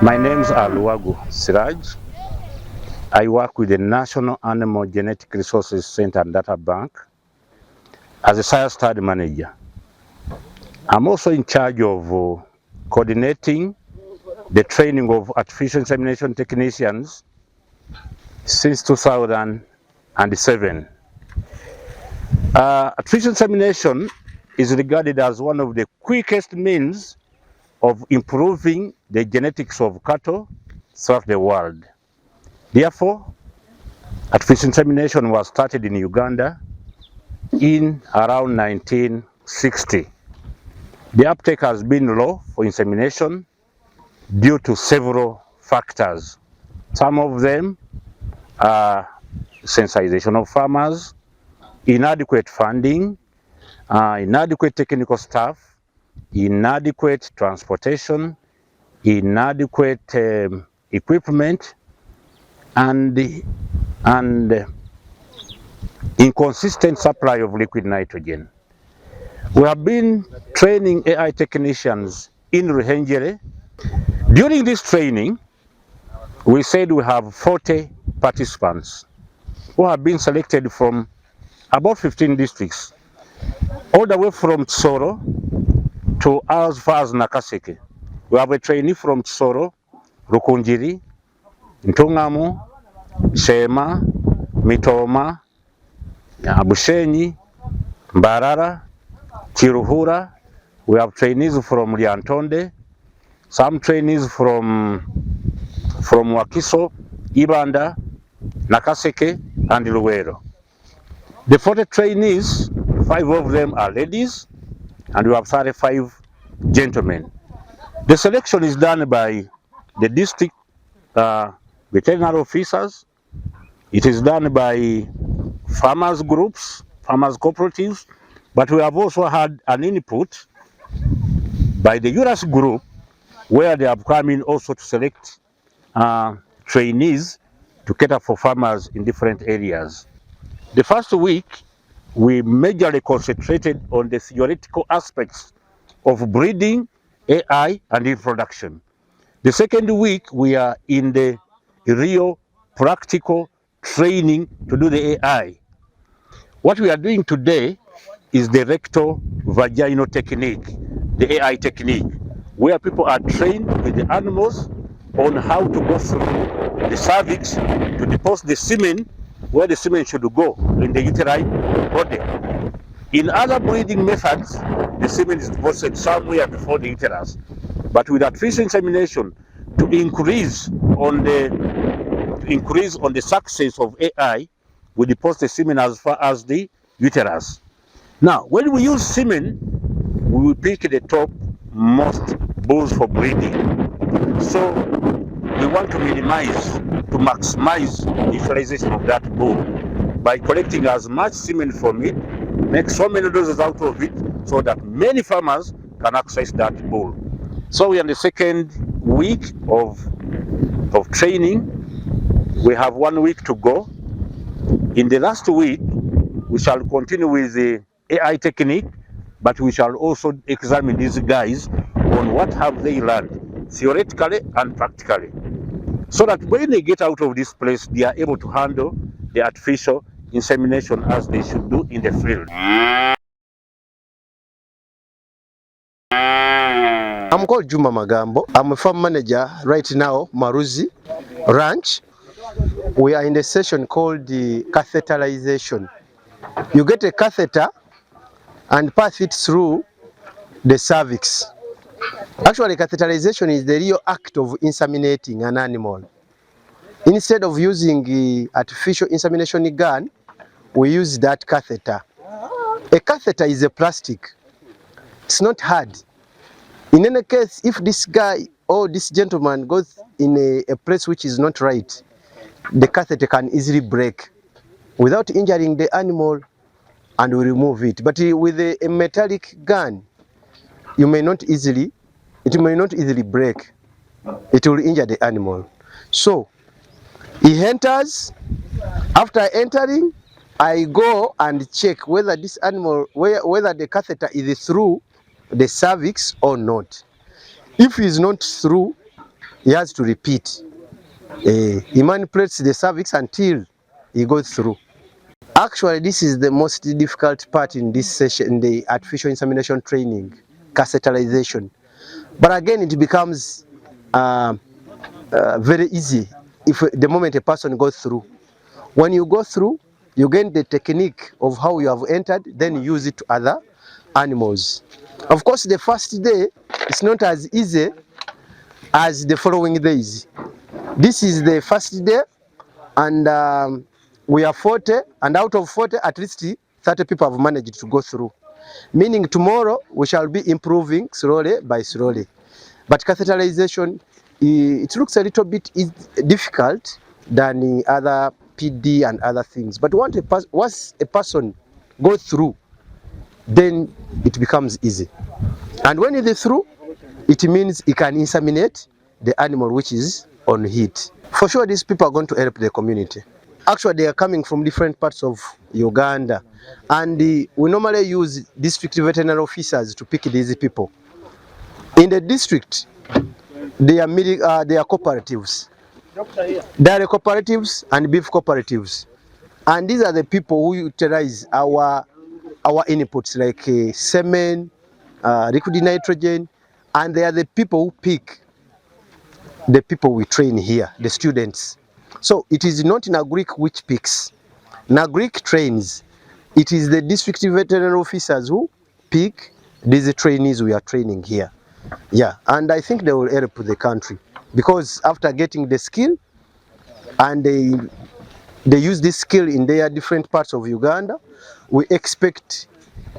My name is Aluagu Siraj. I work with the National Animal Genetic Resources Center and Data Bank as a science study manager. I'm also in charge of coordinating the training of artificial insemination technicians since 2007. Artificial insemination is regarded as one of the quickest means of improving the genetics of cattle throughout the world. Therefore, artificial insemination was started in Uganda in around 1960. The uptake has been low for insemination due to several factors. Some of them are sensitization of farmers, inadequate funding, inadequate technical staff, inadequate transportation, inadequate equipment, and inconsistent supply of liquid nitrogen. We have been training AI technicians in Ruhengere. During this training, we said we have 40 participants who have been selected from about 15 districts, all the way from Tsoro to as far as Nakaseke. We have a trainee from Tsoro, Ruhengere, Ntungamu, Shema, Mitoma, Bushenyi, Mbarara, Kiruhura. We have trainees from Liantonde, some trainees from Wakiso, Ibanda, Nakaseke, and Luwero. The 40 trainees, 5 of them are ladies, and we have 35 gentlemen. The selection is done by the district veterinary officers. It is done by farmers groups, farmers cooperatives, but we have also had an input by the URUS group, where they have come in also to select trainees to cater for farmers in different areas. The first week, we majorly concentrated on the theoretical aspects of breeding, AI, and reproduction. The second week, we are in the real practical training to do the AI. What we are doing today is the rectal vaginal technique, the AI technique, where people are trained with the animals on how to go through the cervix to deposit the semen where the semen should go in the uterine body. In other breeding methods, the semen is deposited somewhere before the uterus. But with artificial insemination, to increase on the success of AI, we deposit the semen as far as the uterus. Now, when we use semen, we will pick the top most bulls for breeding. So we want to maximize the utilization of that bull by collecting as much semen from it, make so many doses out of it, so that many farmers can access that bull. So we are in the second week of training. We have 1 week to go. In the last week, we shall continue with the AI technique, but we shall also examine these guys on what have they learned, theoretically and practically, so that when they get out of this place, they are able to handle the artificial insemination as they should do in the field. I'm called Juma Magambo. I'm a farm manager right now, Ruhengere Ranch. We are in the session called the catheterization. You get a catheter and pass it through the cervix. Actually, catheterization is the real act of inseminating an animal. Instead of using the artificial insemination gun, we use that catheter. A catheter is a plastic. It's not hard. In any case, if this guy or this gentleman goes in a place which is not right, the catheter can easily break without injuring the animal, and we remove it. But with a metallic gun, it may not easily break. It will injure the animal. So he enters. After entering, I go and check whether this animal, whether the catheter is through the cervix or not. If it's not through, he has to repeat. He manipulates the cervix until he goes through. Actually, this is the most difficult part in this session, in the artificial insemination training, catheterization. But again, it becomes very easy if the moment a person goes through. When you go through, you gain the technique of how you have entered, then you use it to other animals. Of course, the first day, it's not as easy as the following days. This is the first day, and we are 40, and out of 40, at least 30 people have managed to go through. Meaning tomorrow, we shall be improving slowly by slowly. But catheterization, it looks a little bit difficult than other PD and other things. But once a person goes through, then it becomes easy. And when it is through, it means it can inseminate the animal which is on heat. For sure, these people are going to help the community. Actually, they are coming from different parts of Uganda, and we normally use district veterinary officers to pick these people. In the district, they are cooperatives. Dairy cooperatives and beef cooperatives. And these are the people who utilize our inputs like semen, liquid nitrogen, and they are the people who pick the people we train here, the students. So it is not NAGRC which picks. NAGRC trains. It is the district veterinary officers who pick these trainees we are training here. Yeah, and I think they will help the country because after getting the skill and they use this skill in their different parts of Uganda, we expect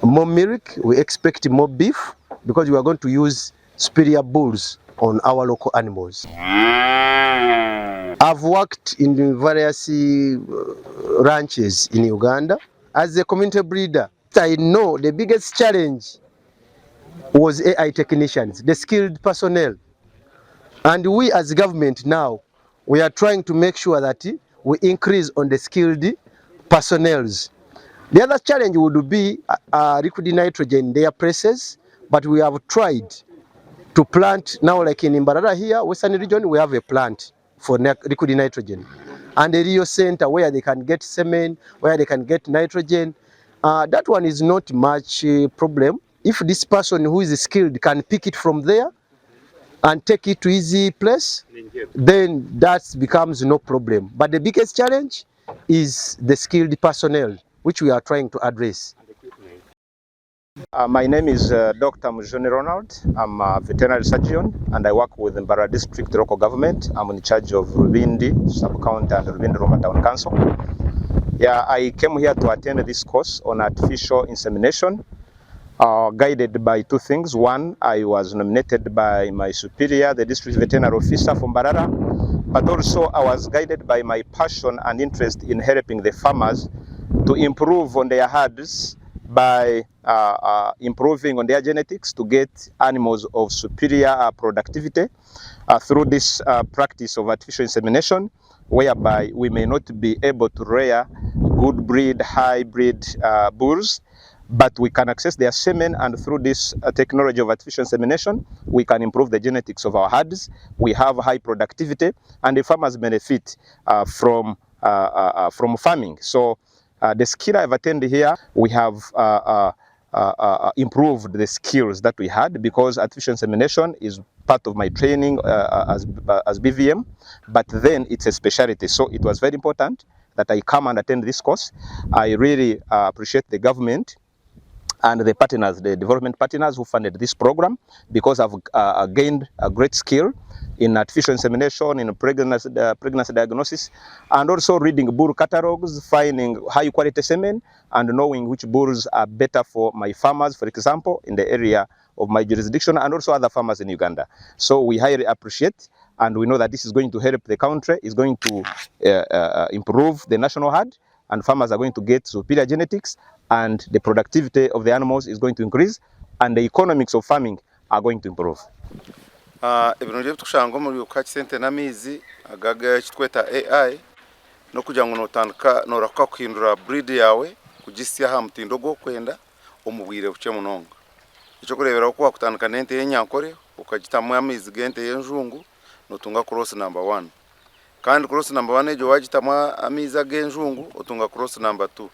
more milk, we expect more beef because we are going to use superior bulls on our local animals. I've worked in various ranches in Uganda as a community breeder. I know the biggest challenge was AI technicians, the skilled personnel. And we as government now, we are trying to make sure that we increase on the skilled personnels. The other challenge would be liquid nitrogen in their places, but we have tried to plant now, like in Mbarara here, Western region, we have a plant for liquid nitrogen. And a Rio center where they can get semen, where they can get nitrogen. That one is not much problem. If this person who is skilled can pick it from there and take it to his place, then that becomes no problem. But the biggest challenge is the skilled personnel, which we are trying to address. My name is Dr. Mujoni Ronald. I'm a veterinary surgeon and I work with the Ruhengere District local government. I'm in charge of Rubindi sub-county and Rubindi Roma Town Council. Yeah, I came here to attend this course on artificial insemination, guided by two things. One, I was nominated by my superior, the district veterinary officer from Mbarara, but also I was guided by my passion and interest in helping the farmers to improve on their herds by improving on their genetics to get animals of superior productivity through this practice of artificial insemination, whereby we may not be able to rear good breed, hybrid bulls, but we can access their semen, and through this technology of artificial insemination, we can improve the genetics of our herds. We have high productivity, and the farmers benefit from farming. So the skill I've attained here, we have improved the skills that we had, because artificial insemination is part of my training as BVM, but then it's a specialty. So it was very important that I come and attend this course. I really appreciate the government and the partners, the development partners who funded this program, because I've gained a great skill in artificial insemination, in pregnancy diagnosis, and also reading bull catalogs, finding high quality semen, and knowing which bulls are better for my farmers, for example, in the area of my jurisdiction, and also other farmers in Uganda. So we highly appreciate, and we know that this is going to help the country, is going to improve the national herd, and farmers are going to get superior genetics, and the productivity of the animals is going to increase, and the economics of farming are going to improve. Ibintu byo tushanga muri ukakisente namizi agaga kitweta AI no kugira ngo notandika noraka kuhindura breed yawe kugisya ha mutindo go kwenda omubwire buce munonga ico kurebera ko wakutandika nente yenyankore ukagitamo amizi gente yenjungu notunga cross number 1 kandi cross number 1 ejo wagitamwa amiza genjungu otunga cross number 2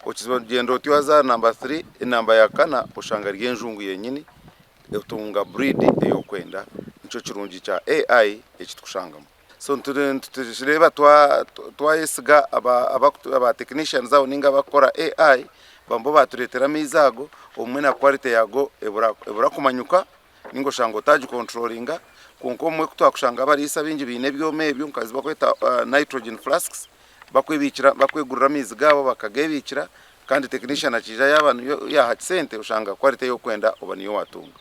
okizogenda otyaza number 3 enamba ya kana oshanga genjungu yenyini otunga breed eyokwenda nico kirungi cha AI ekitukushangamo so tureba twayesiga aba technicians aho ninga bakora AI bambo baturetera mizago omwe na quality yago ebura kumanyuka ningo shango taji controllinga kunko mwe kutwakushanga barisa bingi bine byome ebyo nkazi bakweta nitrogen flasks bakwegurira mizigabo bakagebikira kandi technician akija y'abantu ya hatsente ushanga quality yo kwenda obaniyo watunga.